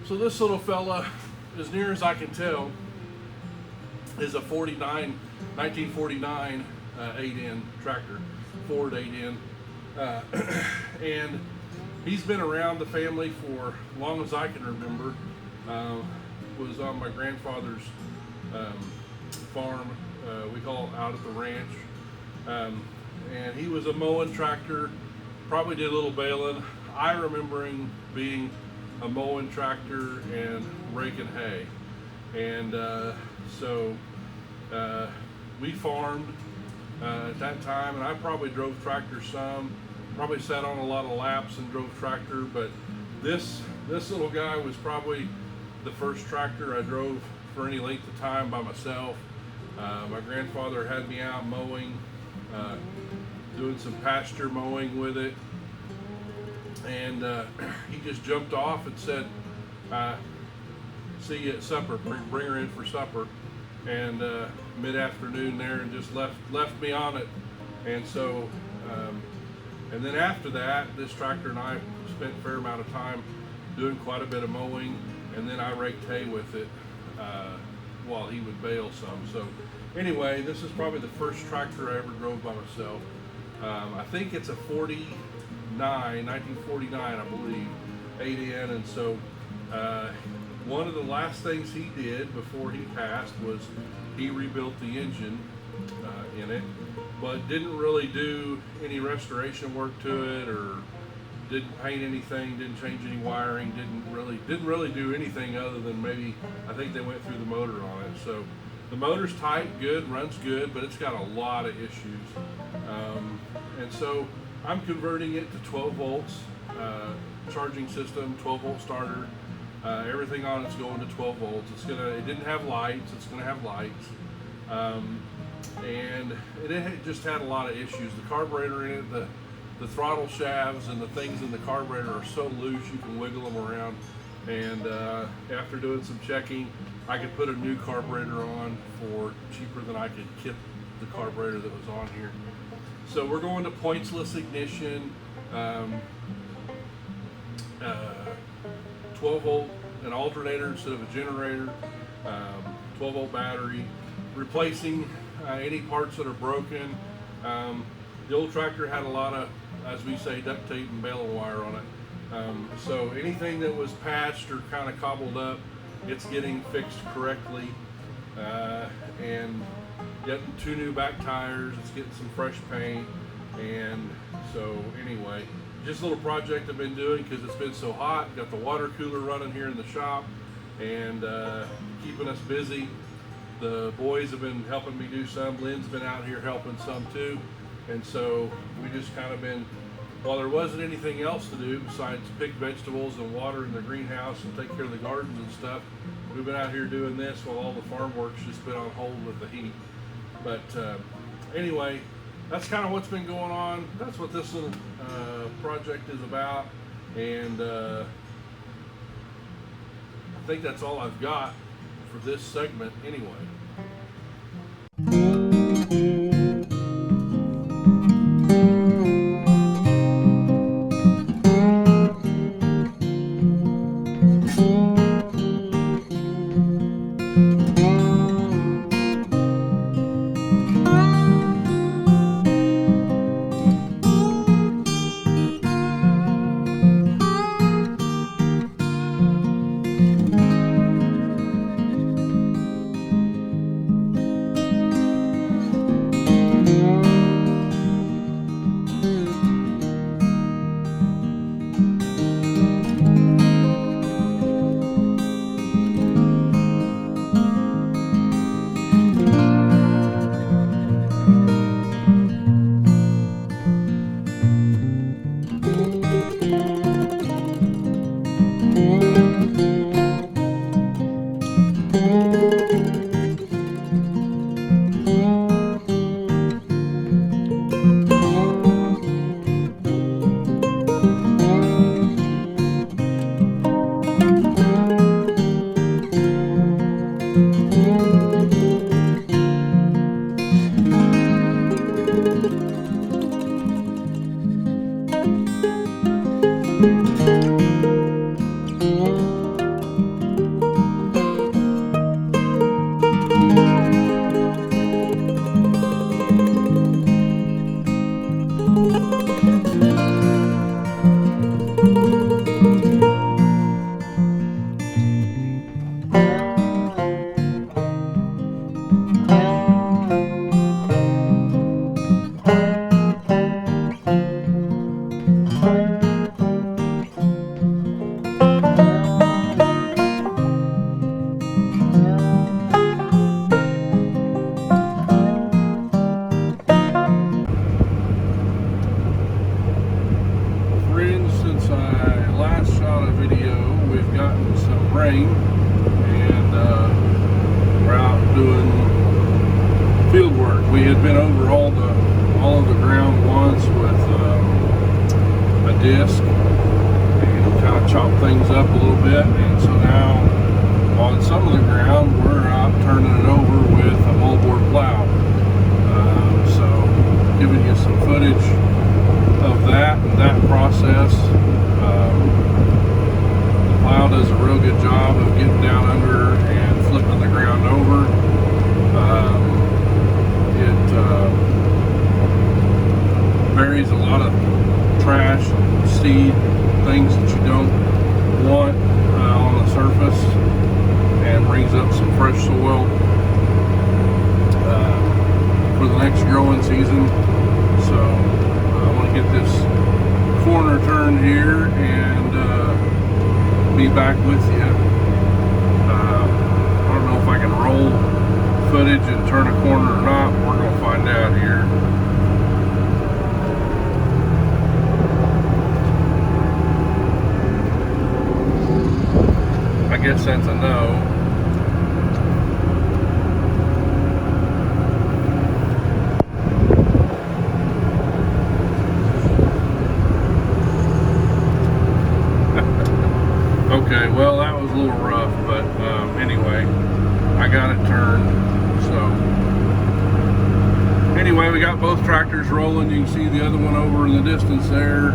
So this little fella, as near as I can tell, is a 1949 8N tractor, Ford 8N. And he's been around the family for as long as I can remember. Was on my grandfather's farm, we call it out at the ranch. And he was a mowing tractor, probably did a little baling. I remember him being a mowing tractor and raking hay. And so we farmed at that time, and I probably drove tractor some, probably sat on a lot of laps and drove tractor, but this little guy was probably the first tractor I drove for any length of time by myself. My grandfather had me out mowing, doing some pasture mowing with it, and he just jumped off and said, see you at supper, bring her in for supper, and mid-afternoon there, and just left me on it. And so and then after that, this tractor and I spent a fair amount of time doing quite a bit of mowing, and then I raked hay with it while he would bale some. So anyway, this is probably the first tractor I ever drove by myself. I think it's a 1949, I believe, 8N. And so one of the last things he did before he passed was he rebuilt the engine in it, but didn't really do any restoration work to it, or didn't paint anything, didn't change any wiring, didn't really do anything other than maybe, I think they went through the motor on it. So the motor's tight, good, runs good, but it's got a lot of issues. And so I'm converting it to 12 volts charging system, 12 volt starter. Everything on it's going to 12 volts. It didn't have lights, it's gonna have lights. And it just had a lot of issues. The carburetor in it, the throttle shafts and the things in the carburetor are so loose you can wiggle them around. And after doing some checking, I could put a new carburetor on for cheaper than I could kit the carburetor that was on here. So we're going to pointsless ignition, 12 volt, an alternator instead of a generator, 12 volt battery, replacing any parts that are broken. The old tractor had a lot of, as we say, duct tape and baling wire on it. So anything that was patched or kind of cobbled up, it's getting fixed correctly. And getting 2 new back tires, it's getting some fresh paint. And so anyway, just a little project I've been doing because it's been so hot. Got the water cooler running here in the shop and keeping us busy. The boys have been helping me do some. Lynn's been out here helping some too. And so we just kind of been, while there wasn't anything else to do besides pick vegetables and water in the greenhouse and take care of the gardens and stuff, we've been out here doing this while all the farm work's just been on hold with the heat. But anyway, that's kind of what's been going on. That's what this little project is about. And I think that's all I've got for this segment anyway. gotten some rain, and we're out doing field work. We had been over all of the ground once with a disc and kind of chopped things up a little bit, and so now on some of the ground we're out turning it over with a moldboard plow. So giving you some footage of that process. The plow does a real good job of getting down under and flipping the ground over. It buries a lot of trash, seed, things that you don't want on the surface, and brings up some fresh soil for the next growing season. So I want to get this corner turned here and be back with you. I don't know if I can roll footage and turn a corner or not. We're going to find out here. I guess that's a no. Okay, well, that was a little rough, but anyway, I got it turned. So anyway, we got both tractors rolling. You can see the other one over in the distance there.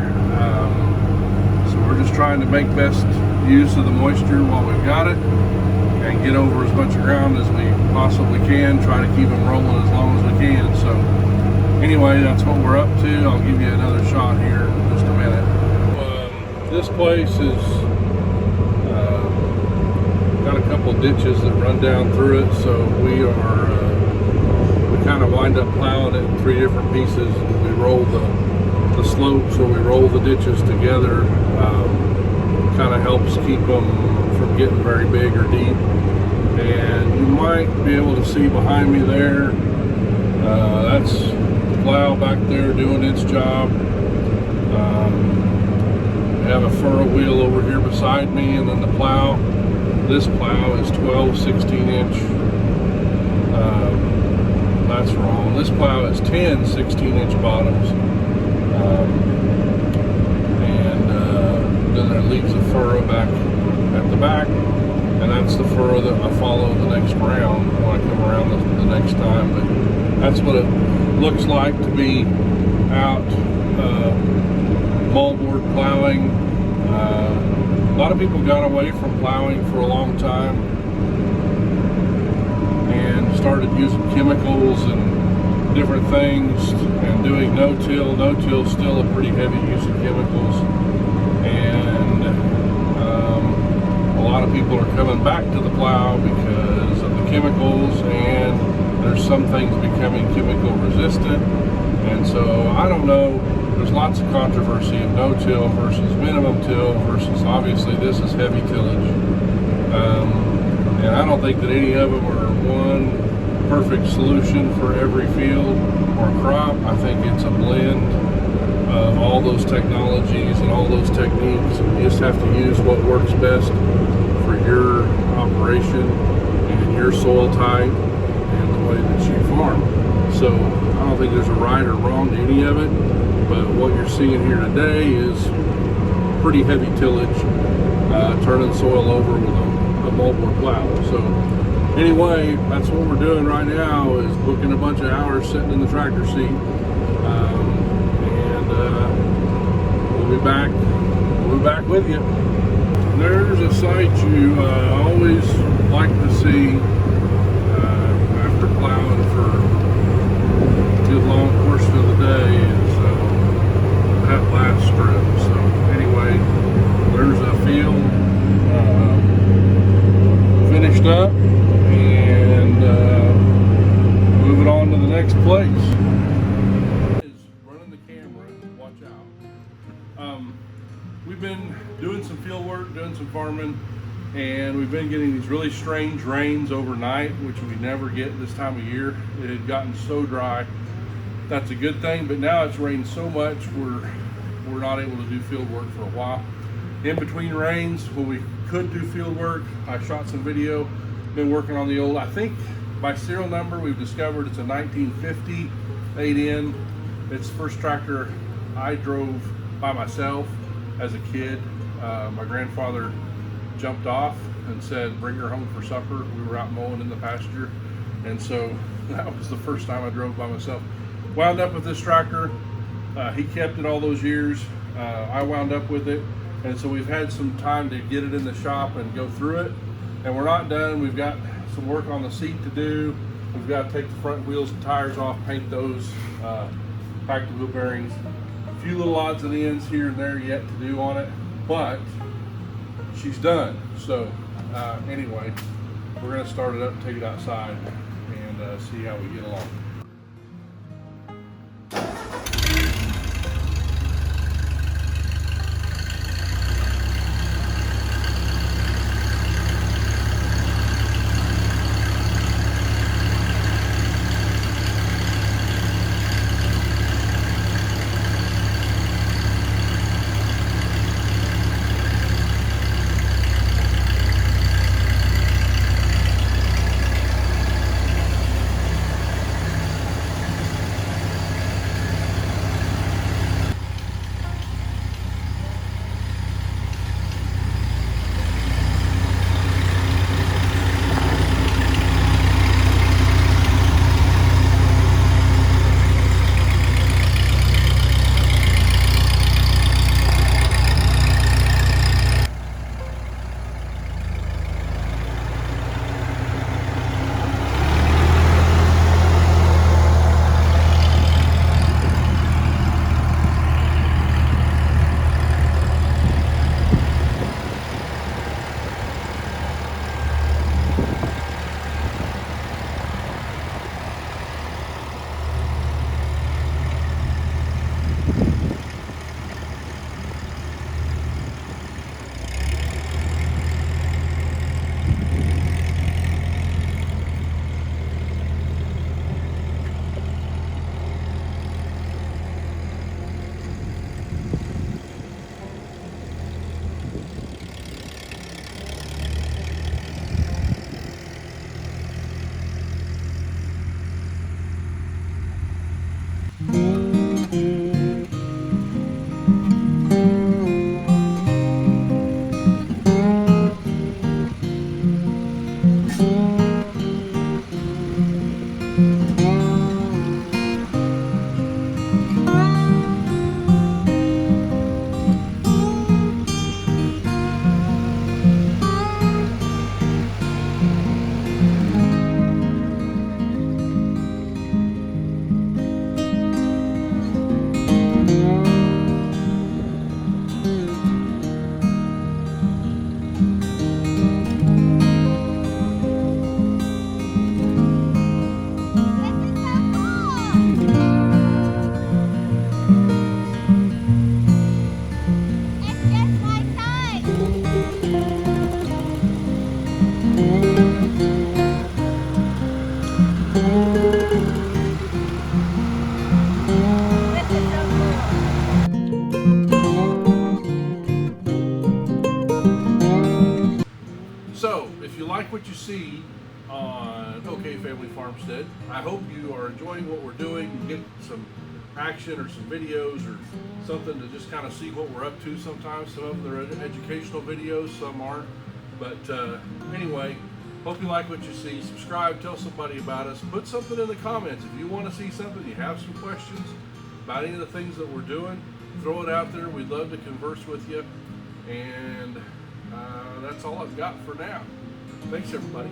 So we're just trying to make best use of the moisture while we've got it and get over as much ground as we possibly can. Try to keep them rolling as long as we can. So anyway, that's what we're up to. I'll give you another shot here in just a minute. This place is got a couple ditches that run down through it, so we kind of wind up plowing it in 3 different pieces. We roll the slopes, or we roll the ditches together. Kind of helps keep them from getting very big or deep. And you might be able to see behind me there, that's the plow back there doing its job. I have a furrow wheel over here beside me, and then the plow. This plow is 12 16-inch. That's wrong. This plow is 10 16-inch bottoms. And then there leaves a furrow back at the back, and that's the furrow that I follow the next round when I come around the next time. But that's what it looks like to be out moldboard plowing. A lot of people got away from plowing for a long time and started using chemicals and different things and doing no-till. No-till is still a pretty heavy use of chemicals, and a lot of people are coming back to the plow because of the chemicals, and there's some things becoming chemical resistant. And so I don't know. There's lots of controversy of no-till versus minimum till versus, obviously this is heavy tillage. And I don't think that any of them are one perfect solution for every field or crop. I think it's a blend of all those technologies and all those techniques. You just have to use what works best for your operation and your soil type and the way that you farm. So I don't think there's a right or wrong to any of it. But what you're seeing here today is pretty heavy tillage, turning soil over with a moldboard plow. So anyway, that's what we're doing right now, is booking a bunch of hours sitting in the tractor seat. And we'll be back with you. There's a sight you always like to see after plowing for a good long portion of the day is that last strip. So anyway, there's a field finished up, and moving on to the next place. Is running the camera. Watch out. We've been doing some field work, doing some farming, and we've been getting these really strange rains overnight, which we never get this time of year. It had gotten so dry. That's a good thing, but now it's rained so much we're not able to do field work for a while. in between rains when we could do field work, I shot some video. Been working on the old, I think by serial number we've discovered it's a 1950 8N. It's the first tractor I drove by myself as a kid. My grandfather jumped off and said, bring her home for supper. We were out mowing in the pasture, and so that was the first time I drove by myself. Wound up with this tractor. He kept it all those years. I wound up with it, and so we've had some time to get it in the shop and go through it, and we're not done. We've got some work on the seat to do. We've got to take the front wheels and tires off, paint those, pack the wheel bearings. A few little odds and ends here and there yet to do on it, but she's done. So anyway, we're going to start it up and take it outside and see how we get along. So, if you like what you see on OK Family Farmstead, I hope you are enjoying what we're doing and get some action or some videos or something to just kind of see what we're up to sometimes. Some of them are educational videos, some aren't. But anyway, hope you like what you see. Subscribe, tell somebody about us. Put something in the comments. If you want to see something, you have some questions about any of the things that we're doing, throw it out there. We'd love to converse with you. And that's all I've got for now. Thanks, everybody.